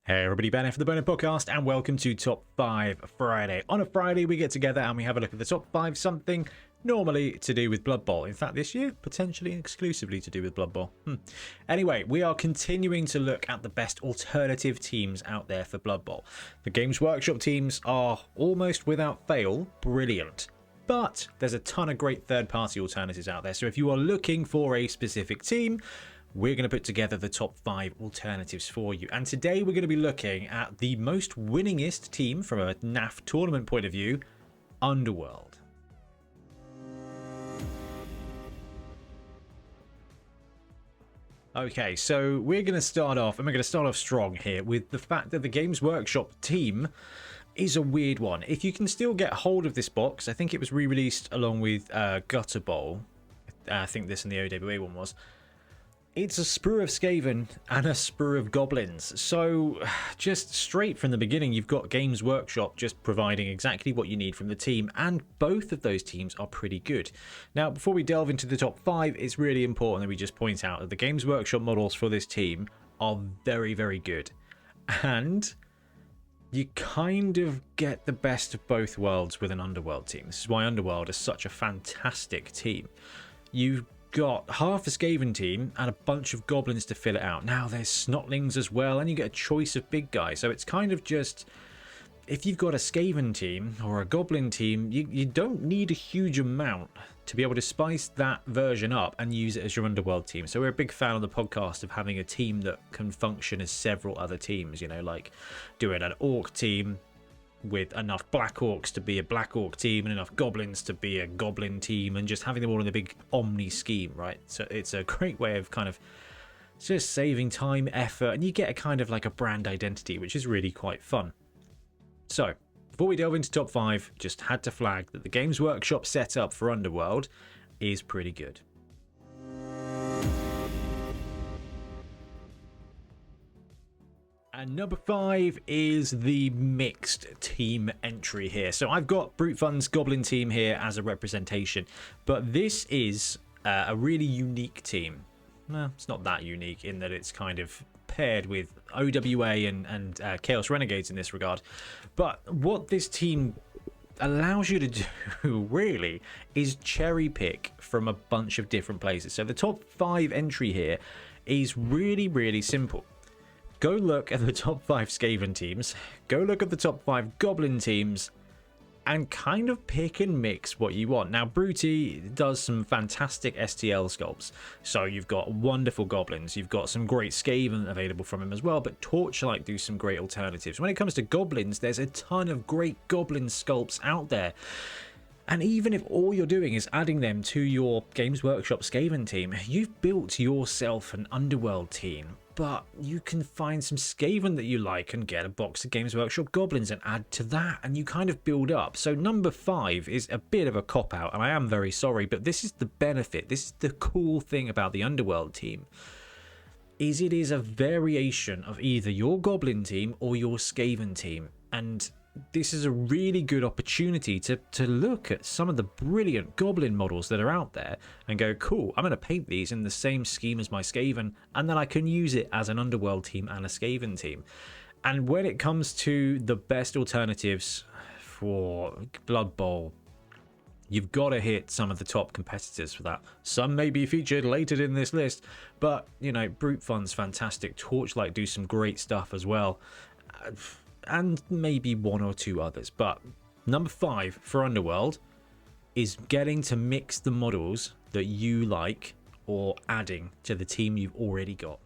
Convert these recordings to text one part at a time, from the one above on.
Hey everybody, Ben here for the Bonehead podcast and welcome to Top 5 Friday. On a Friday we get together and we have a look at the top 5, something normally to do with Blood Bowl. In fact, this year, potentially exclusively to do with Blood Bowl. Anyway, we are continuing to look at the best alternative teams out there for Blood Bowl. The Games Workshop teams are almost without fail brilliant. But there's a ton of great third-party alternatives out there. So if you are looking for a specific team, we're going to put together the top 5 alternatives for you. And today we're going to be looking at the most winningest team from a NAF tournament point of view, Underworld. Okay, so we're going to start off, and we're going to start off strong here with the fact that the Games Workshop team is a weird one. If you can still get hold of this box, I think it was re-released along with Gutter Bowl. I think this and the OWA one was. It's a sprue of Skaven and a sprue of Goblins. So just straight from the beginning, you've got Games Workshop just providing exactly what you need from the team. And both of those teams are pretty good. Now, before we delve into the top 5, it's really important that we just point out that the Games Workshop models for this team are very, very good. And you kind of get the best of both worlds with an Underworld team. This is why Underworld is such a fantastic team. You've got half a Skaven team and a bunch of goblins to fill it out. Now there's snotlings as well, and you get a choice of big guys. So it's kind of just, if you've got a Skaven team or a goblin team, you don't need a huge amount to be able to spice that version up and use it as your Underworld team. So we're a big fan on the podcast of having a team that can function as several other teams, you know, like doing an Orc team with enough Black Orcs to be a Black Orc team and enough Goblins to be a Goblin team, and just having them all in a big Omni scheme, right? So it's a great way of kind of just saving time, effort, and you get a kind of like a brand identity, which is really quite fun. So before we delve into top 5, just had to flag that the Games Workshop setup for Underworld is pretty good. And number 5 is the mixed team entry here. So I've got BruteFun's Goblin team here as a representation, but this is a really unique team. Well, it's not that unique in that it's kind of paired with OWA and Chaos Renegades in this regard. But what this team allows you to do really is cherry pick from a bunch of different places. So the top 5 entry here is really, really simple. Go look at the top 5 Skaven teams, go look at the top 5 Goblin teams, and kind of pick and mix what you want. Now, Brute does some fantastic STL sculpts, so you've got wonderful Goblins, you've got some great Skaven available from him as well, but Torchlight do some great alternatives. When it comes to Goblins, there's a ton of great Goblin sculpts out there. And even if all you're doing is adding them to your Games Workshop Skaven team, you've built yourself an Underworld team. But you can find some Skaven that you like and get a box of Games Workshop Goblins and add to that, and you kind of build up. So number 5 is a bit of a cop-out, and I am very sorry, but this is the benefit. This is the cool thing about the Underworld team, is it is a variation of either your Goblin team or your Skaven team. And this is a really good opportunity to look at some of the brilliant Goblin models that are out there and go, cool, I'm going to paint these in the same scheme as my Skaven, and then I can use it as an Underworld team and a Skaven team. And when it comes to the best alternatives for Blood Bowl, you've got to hit some of the top competitors for that. Some may be featured later in this list, but, you know, BruteFun's fantastic. Torchlight do some great stuff as well. And maybe 1 or 2 others. But number 5 for Underworld is getting to mix the models that you like or adding to the team you've already got.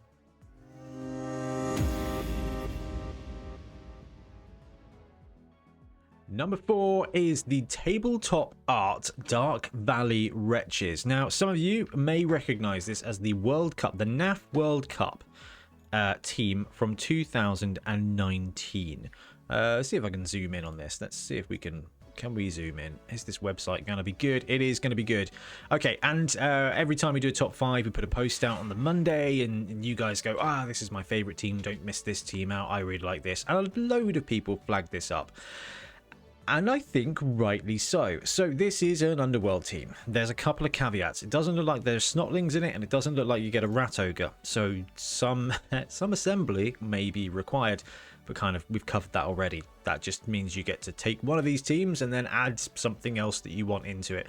Number 4 is the Tabletop Art Dark Valley Wretches. Now, some of you may recognize this as the World Cup, the NAF World Cup team from 2019. Let's see if I can zoom in on this. Let's see if we can we zoom in? Is this website going to be good? It is going to be good. Okay, and every time we do a top 5, we put a post out on the Monday, and you guys go, this is my favorite team, don't miss this team out, I really like this. And a load of people flag this up. And I think rightly so. So this is an Underworld team. There's a couple of caveats. It doesn't look like there's snotlings in it, and it doesn't look like you get a rat ogre. So some assembly may be required, but kind of we've covered that already. That just means you get to take one of these teams and then add something else that you want into it.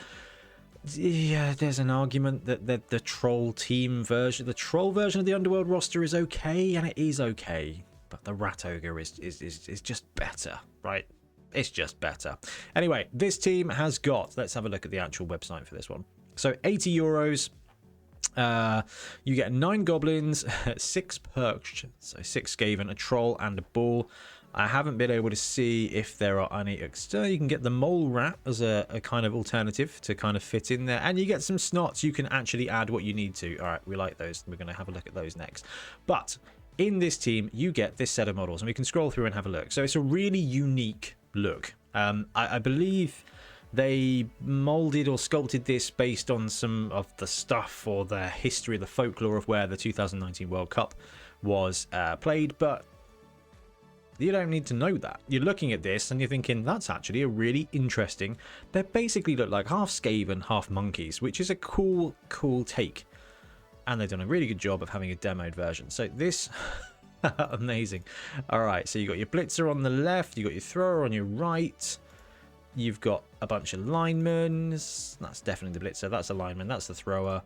Yeah, there's an argument that the troll version of the Underworld roster is okay, and it is okay, but the rat ogre is just better, right? It's just better. Anyway, this team has got, let's have a look at the actual website for this one. So 80 euros. You get 9 goblins, 6 perched, so 6 Skaven, a troll, and a bull. I haven't been able to see if there are any extra. You can get the mole rat as a kind of alternative to kind of fit in there. And you get some snots. You can actually add what you need to. All right, we like those. We're going to have a look at those next. But in this team, you get this set of models. And we can scroll through and have a look. So it's a really unique look. I believe they molded or sculpted this based on some of the stuff or the history, the folklore of where the 2019 World Cup was played, but you don't need to know that. You're looking at this and you're thinking, that's actually a really interesting. They basically look like half Skaven, half monkeys, which is a cool take. And they've done a really good job of having a demoed version. So this, amazing. All right, so you got your blitzer on the left, you got your thrower on your right. You've got a bunch of linemen. That's definitely the blitzer. That's a lineman. That's the thrower.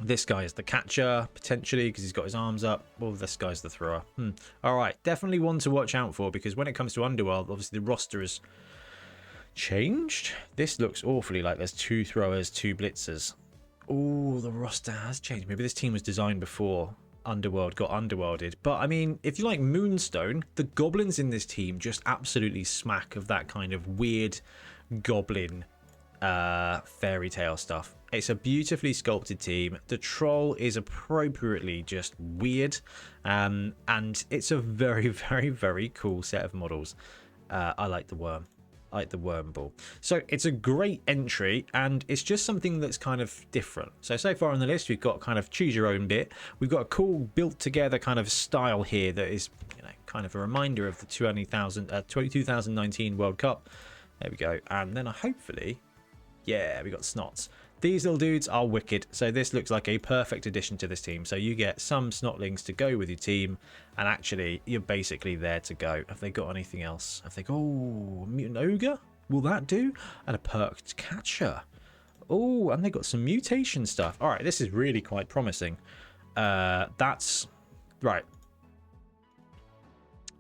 This guy is the catcher, potentially, because he's got his arms up. Well, this guy's the thrower. All right, definitely one to watch out for, because when it comes to Underworld, obviously the roster has changed. This looks awfully like there's 2 throwers, 2 blitzers. Oh, the roster has changed. Maybe this team was designed before Underworld got underworlded. But I mean, if you like Moonstone, the goblins in this team just absolutely smack of that kind of weird goblin fairy tale stuff. It's a beautifully sculpted team. The troll is appropriately just weird, and it's a very, very, very cool set of models. I like the worm. I like the worm ball. So it's a great entry, and it's just something that's kind of different. So far on the list, we've got kind of choose your own bit. We've got a cool built together kind of style here that is, you know, kind of a reminder of the 2019 World Cup. There we go. And then hopefully, yeah, we got snots. These little dudes are wicked, so this looks like a perfect addition to this team. So you get some snotlings to go with your team, and actually you're basically there to go. Have they got anything else? Have they got, oh, mutant ogre? Will that do? And a perked catcher. Oh, and they got some mutation stuff. All right, this is really quite promising. That's right.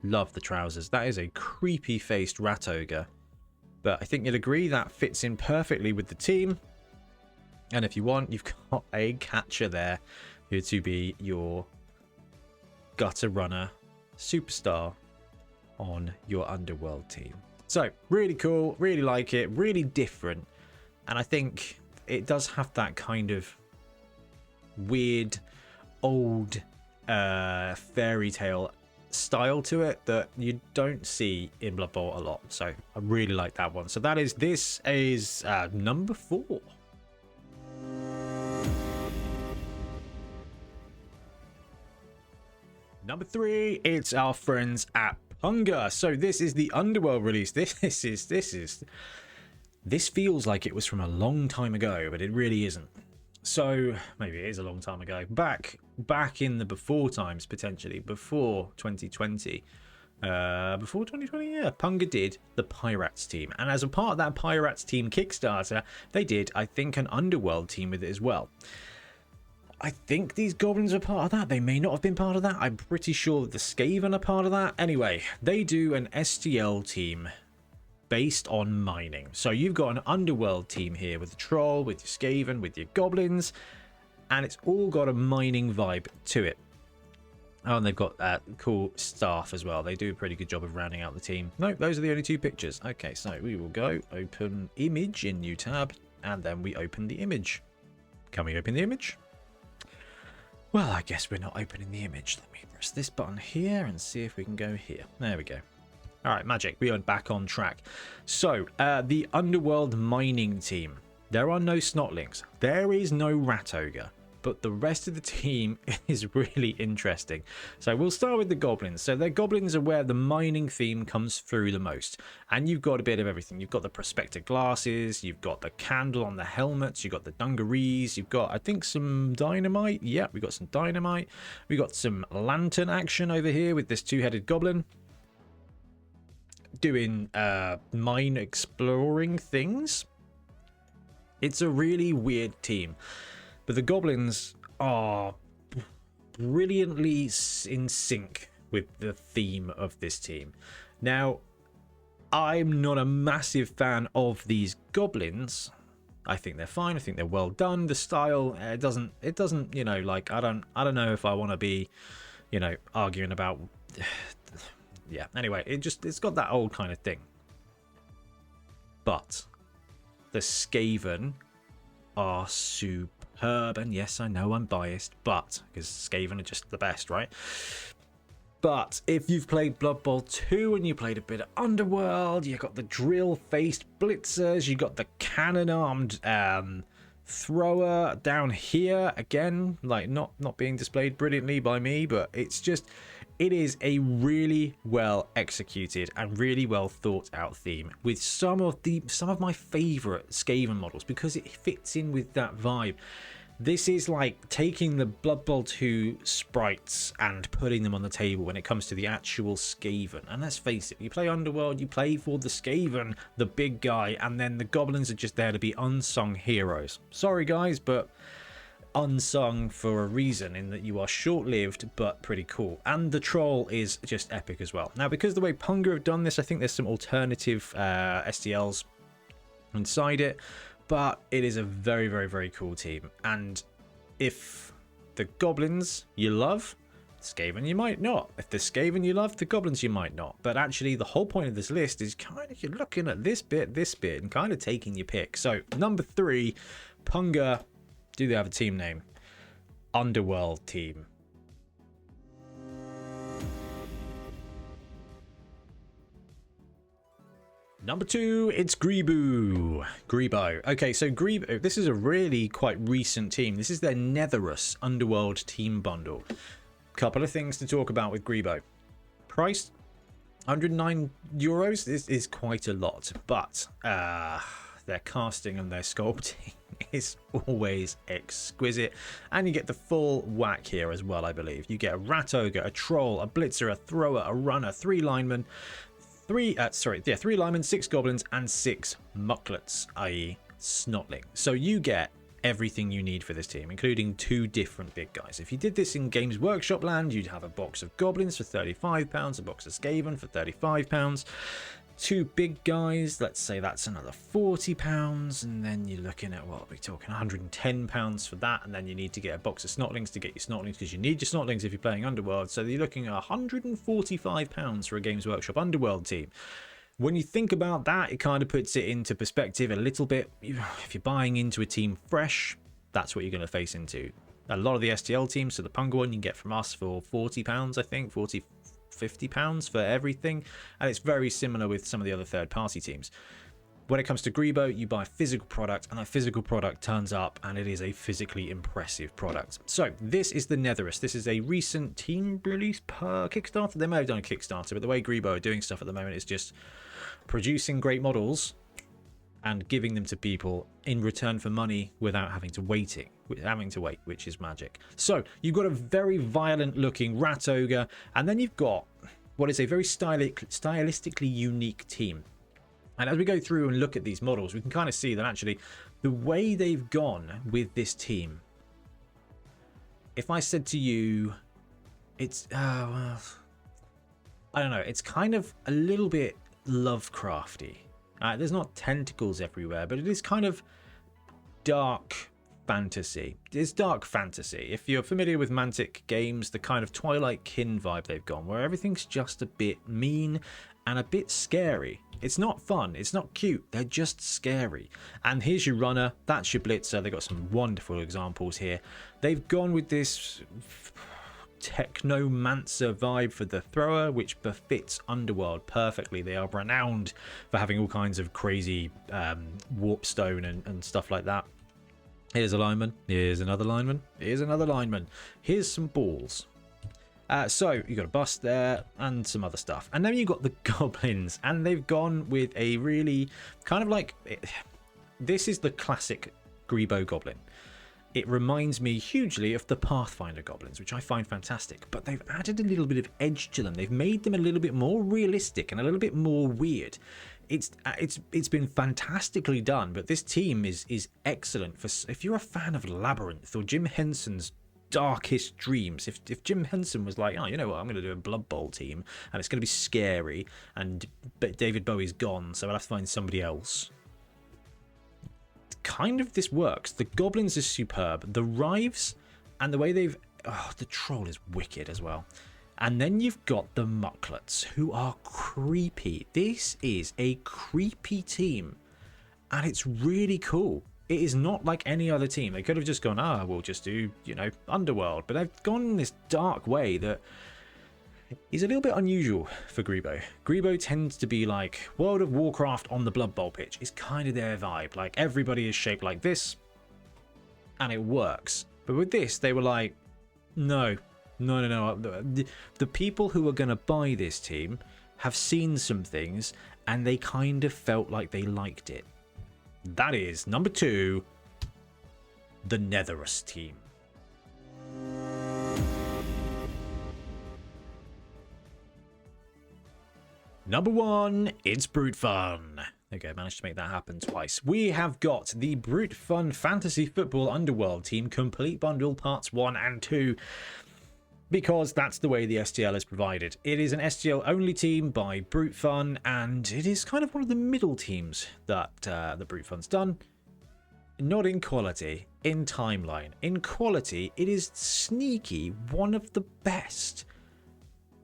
Love the trousers. That is a creepy faced rat ogre, but I think you'd agree that fits in perfectly with the team. And if you want, you've got a catcher there who to be your gutter runner superstar on your Underworld team. So really cool, really like it, really different. And I think it does have that kind of weird old fairy tale style to it that you don't see in Blood Bowl a lot. So I really like that one. So this is number 4. Number 3, it's our friends at Punga. So this is the Underworld release. This feels like it was from a long time ago, but it really isn't. So maybe it is a long time ago. Back in the before times, potentially before 2020. Before 2020, yeah, Punga did the Pirates team, and as a part of that Pirates team Kickstarter, they did, I think, an Underworld team with it as well. I think these goblins are part of that. They may not have been part of that. I'm pretty sure that the Skaven are part of that. Anyway, they do an STL team based on mining. So you've got an Underworld team here with the Troll, with your Skaven, with your goblins, and it's all got a mining vibe to it. Oh, and they've got cool staff as well. They do a pretty good job of rounding out the team. No, those are the only 2 pictures. Okay, so we will go open image in new tab, and then we open the image. Can we open the image? Well, I guess we're not opening the image. Let me press this button here and see if we can go here. There we go. All right, magic. We are back on track. So, the Underworld mining team. There are no snotlings. There is no rat ogre. but the rest of the team is really interesting. So we'll start with the goblins. So their goblins are where the mining theme comes through the most, and you've got a bit of everything. You've got the prospector glasses, you've got the candle on the helmets, you've got the dungarees, you've got, I think, some dynamite. Yeah, we got some dynamite. We got some lantern action over here with this two-headed goblin doing mine exploring things. It's a really weird team, but the goblins are brilliantly in sync with the theme of this team. Now, I'm not a massive fan of these goblins. I think they're fine. I think they're well done. The style, it doesn't, you know, like, I don't know if I want to be, you know, arguing about yeah, anyway, it's got that old kind of thing. But the Skaven are superb, and yes, I know I'm biased, but because Skaven are just the best, right? But if you've played Blood Bowl 2 and you played a bit of Underworld, you got the drill-faced blitzers, you got the cannon-armed thrower down here, again, like not being displayed brilliantly by me, but it's just, it is a really well executed and really well thought out theme with some of my favorite Skaven models, because it fits in with that vibe. This is like taking the Blood Bowl 2 sprites and putting them on the table when it comes to the actual Skaven. And let's face it, you play Underworld, you play for the Skaven, the big guy, and then the goblins are just there to be unsung heroes. Sorry guys, but unsung for a reason, in that you are short-lived but pretty cool. And the troll is just epic as well. Now, because the way Punga have done this, I think there's some alternative STLs inside it, but it is a very, very, very cool team. And if the goblins you love, Skaven you might not. If the Skaven you love, the goblins you might not. But actually, the whole point of this list is kind of, you're looking at this bit, and kind of taking your pick. So, number 3, Punga. Do they have a team name? Underworld team. Number 2, it's Grebo. Okay, so Grebo, this is a really quite recent team. This is their Netherus Underworld team bundle. Couple of things to talk about with Grebo. Price, €109. This is quite a lot, but their casting and their sculpting is always exquisite, and you get the full whack here as well. I believe you get a rat ogre, a troll, a blitzer, a thrower, a runner, 3 linemen, 3 linemen, 6 goblins, and 6 mucklets, i.e. snotlings. So you get everything you need for this team, including 2 different big guys. If you did this in Games Workshop land, you'd have a box of goblins for £35, a box of Skaven for £35, 2 big guys, let's say that's another £40, and then you're looking at, what are we talking, £110 for that, and then you need to get a box of snotlings to get your snotlings, because you need your snotlings if you're playing Underworld. So you're looking at £145 for a Games Workshop Underworld team. When you think about that, it kind of puts it into perspective a little bit. If you're buying into a team fresh, that's what you're going to face into. A lot of the STL teams, so the Punga one you can get from us for £40, I think, £50 for everything, and it's very similar with some of the other third-party teams. When it comes to Grebo, you buy a physical product, and that physical product turns up, and it is a physically impressive product. So this is the Netherus. This is a recent team release per Kickstarter. They may have done a Kickstarter, but the way Grebo are doing stuff at the moment is just producing great models and giving them to people in return for money without having to wait, which is magic. So you've got a very violent looking rat ogre, and then you've got what is a very stylistically unique team. And as we go through and look at these models, we can kind of see that actually the way they've gone with this team, if I said to you, it's well, I don't know, it's kind of a little bit Lovecrafty. There's not tentacles everywhere, but it is kind of dark fantasy. It's dark fantasy. If you're familiar with Mantic games, the kind of Twilight Kin vibe they've gone, where everything's just a bit mean and a bit scary. It's not fun. It's not cute. They're just scary. And here's your runner. That's your blitzer. They've got some wonderful examples here. They've gone with this technomancer vibe for the thrower, which befits Underworld perfectly. They are renowned for having all kinds of crazy warp stone and stuff like that. Here's a lineman. Here's another lineman. Here's another lineman. Here's some balls. So you got a bus there and some other stuff. And then you got the goblins. And they've gone with a really kind of like... This is the classic Grebo goblin. It reminds me hugely of the Pathfinder goblins, which I find fantastic. But they've added a little bit of edge to them. They've made them a little bit more realistic and a little bit more weird. It's been fantastically done, but this team is excellent for if you're a fan of Labyrinth or Jim Henson's Darkest Dreams. If Jim Henson was like, oh, you know what, I'm going to do a Blood Bowl team and it's going to be scary, and David Bowie's gone, so I'll have to find somebody else. Kind of this works. The goblins is superb. The Rives and the way they've... Oh, the troll is wicked as well. And then you've got the Mucklets, who are creepy. This is a creepy team, and it's really cool. It is not like any other team. They could have just gone, we'll just do, you know, Underworld. But they've gone in this dark way that is a little bit unusual for Grebo. Grebo tends to be like World of Warcraft on the Blood Bowl pitch. Is kind of their vibe. Like, everybody is shaped like this, and it works. But with this, they were like, no. The people who are going to buy this team have seen some things, and they kind of felt like they liked it. That is number 2, the Netherus team. Number 1, it's BruteFun. Okay, managed to make that happen twice. We have got the BruteFun Fantasy Football Underworld team complete bundle parts 1 and 2. Because that's the way the STL is provided. It is an STL only team by BruteFun, and it is kind of one of the middle teams that the BruteFun's done. Not in quality, in timeline. In quality, it is sneaky one of the best.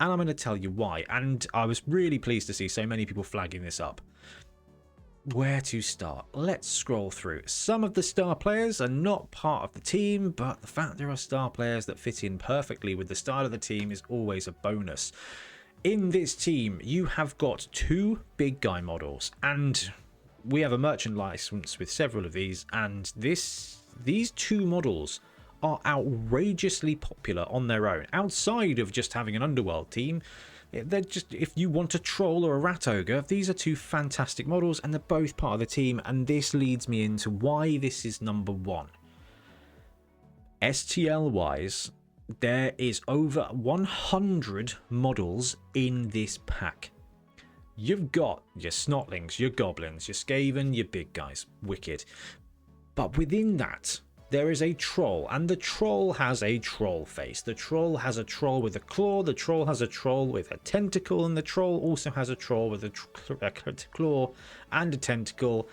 And I'm going to tell you why. And I was really pleased to see so many people flagging this up. Where to start? Let's scroll through. Some of the star players are not part of the team, but the fact there are star players that fit in perfectly with the style of the team is always a bonus. In this team, you have got 2 big guy models, and we have a merchant license with several of these, and these 2 models are outrageously popular on their own. Outside of just having an Underworld team, they're just, if you want a troll or a rat ogre, these are 2 fantastic models, and they're both part of the team, and this leads me into why this is number 1. STL wise, there is over 100 models in this pack. You've got your Snotlings, your Goblins, your Skaven, your big guys, wicked. But within that, there is a troll, and the troll has a troll face. The troll has a troll with a claw, the troll has a troll with a tentacle, and the troll also has a troll with a claw and a tentacle,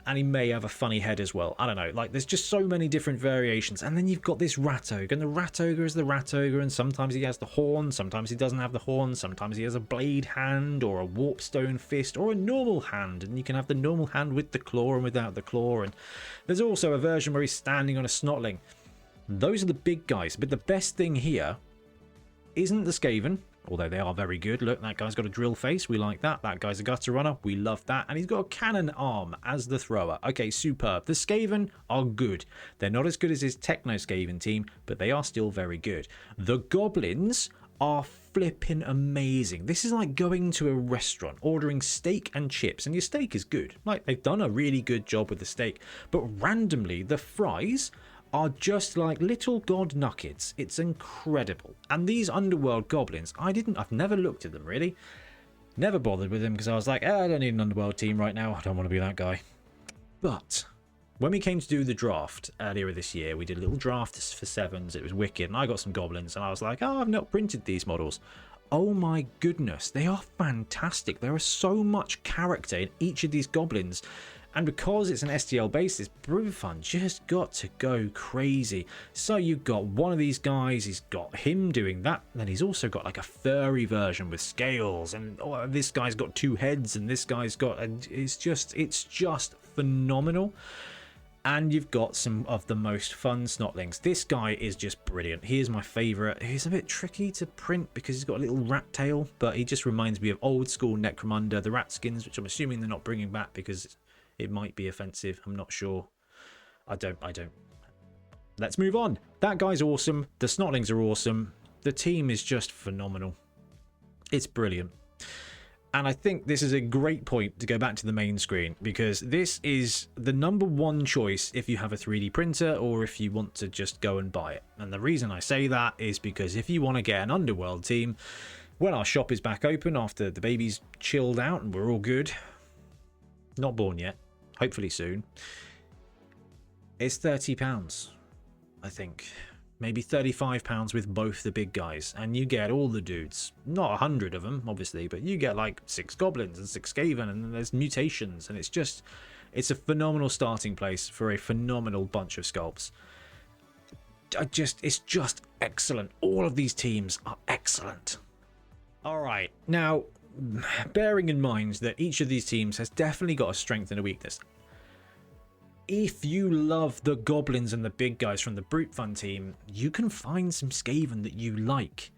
and he may have a funny head as well. I don't know, like, there's just so many different variations. And then you've got this rat ogre, and the rat ogre is the rat ogre, and sometimes he has the horn, sometimes he doesn't have the horn, sometimes he has a blade hand or a warpstone fist or a normal hand, and you can have the normal hand with the claw and without the claw. And there's also a version where he's standing on a snotling. Those are the big guys, but the best thing here isn't the Skaven, although they are very good. Look, that guy's got a drill face. We like that. That guy's a gutter runner. We love that. And he's got a cannon arm as the thrower. Okay, superb. The Skaven are good. They're not as good as his Techno Skaven team, but they are still very good. The Goblins are flipping amazing. This is like going to a restaurant, ordering steak and chips, and your steak is good. Like, they've done a really good job with the steak. But randomly, the fries are just like little god nuggets. It's incredible. And these Underworld goblins, I've never looked at them really. Never bothered with them because I was like, I don't need an Underworld team right now. I don't want to be that guy. But when we came to do the draft earlier this year, we did a little draft for 7s. It was wicked. And I got some goblins and I was like, I've not printed these models. Oh my goodness, they are fantastic. There is so much character in each of these goblins. And because it's an STL basis, BruteFun just got to go crazy. So you've got one of these guys, he's got him doing that. Then he's also got like a furry version with scales. And this guy's got 2 heads and this guy's got... It's just phenomenal. And you've got some of the most fun Snotlings. This guy is just brilliant. He is my favourite. He's a bit tricky to print because he's got a little rat tail. But he just reminds me of old school Necromunda, the rat skins, which I'm assuming they're not bringing back because... it might be offensive. I'm not sure. I don't let's move on. That guy's awesome. The Snotlings are awesome. The team is just phenomenal. It's brilliant. And I think this is a great point to go back to the main screen, because this is the #1 choice if you have a 3D printer or if you want to just go and buy it. And the reason I say that is because if you want to get an Underworld team, when our shop is back open after the baby's chilled out and we're all good, not born yet, hopefully soon, it's £30, I think. Maybe £35 with both the big guys, and you get all the dudes. Not 100 of them, obviously, but you get like 6 goblins and 6 skaven, and then there's mutations, and it's a phenomenal starting place for a phenomenal bunch of sculpts. It's just excellent. All of these teams are excellent. All right, now, bearing in mind that each of these teams has definitely got a strength and a weakness. If you love the goblins and the big guys from the BruteFun team, you can find some Skaven that you like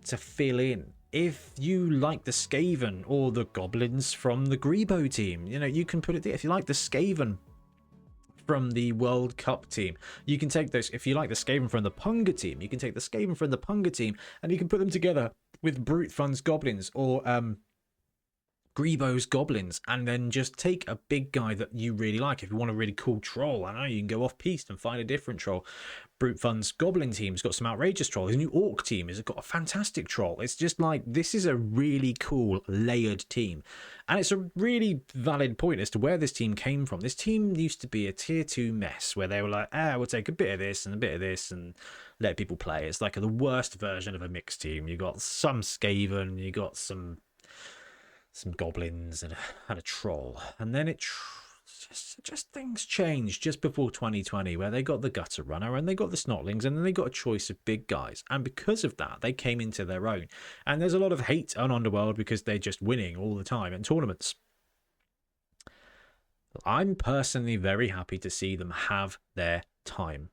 to fill in. If you like the Skaven or the goblins from the Grebo team, you know, you can put it there. If you like the Skaven from the World Cup team, you can take those. If you like the Skaven from the Punga team, you can take the Skaven from the Punga team and you can put them together with BruteFun's goblins or Grebo's goblins, and then just take a big guy that you really like. If you want a really cool troll, I know you can go off piste and find a different troll. BruteFun's goblin team's got some outrageous troll. His new orc team has got a fantastic troll. It's just like, this is a really cool layered team, and it's a really valid point as to where this team came from. This team used to be a tier 2 mess where they were like, we'll take a bit of this and a bit of this and let people play. It's like the worst version of a mixed team. You got some Skaven, you got some goblins and a troll, and then just things changed just before 2020, where they got the gutter runner and they got the Snotlings, and then they got a choice of big guys, and because of that they came into their own. And there's a lot of hate on Underworld because they're just winning all the time in tournaments. I'm personally very happy to see them have their time.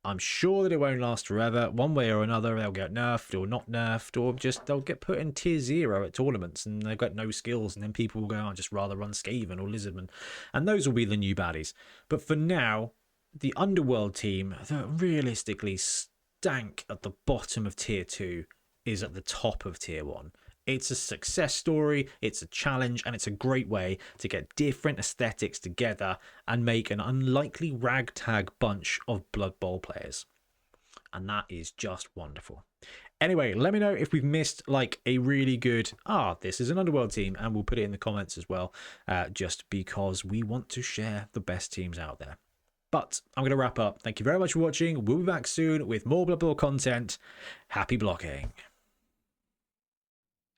I'm sure that it won't last forever. One way or another, they'll get nerfed or not nerfed, or just they'll get put in tier 0 at tournaments and they've got no skills, and then people will go, I'd just rather run Skaven or Lizardman, and those will be the new baddies. But for now, the Underworld team that realistically stank at the bottom of tier 2 is at the top of tier 1. It's a success story, it's a challenge, and it's a great way to get different aesthetics together and make an unlikely ragtag bunch of Blood Bowl players. And that is just wonderful. Anyway, let me know if we've missed like a really good, this is an Underworld team, and we'll put it in the comments as well, just because we want to share the best teams out there. But I'm going to wrap up. Thank you very much for watching. We'll be back soon with more Blood Bowl content. Happy blocking.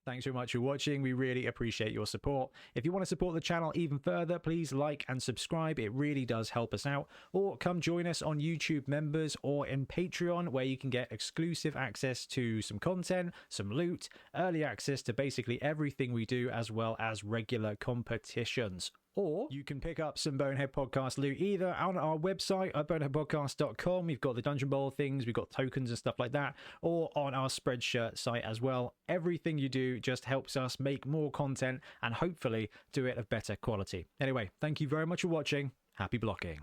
Thanks very much for watching. We really appreciate your support. If you want to support the channel even further, please like and subscribe. It really does help us out. Or come join us on YouTube members or in Patreon, where you can get exclusive access to some content, some loot, early access to basically everything we do, as well as regular competitions. Or you can pick up some Bonehead Podcast loot either on our website at boneheadpodcast.com. We've got the Dungeon Bowl things, we've got tokens and stuff like that, or on our Spreadshirt site as well. Everything you do just helps us make more content and hopefully do it of better quality. Anyway, thank you very much for watching. Happy blocking.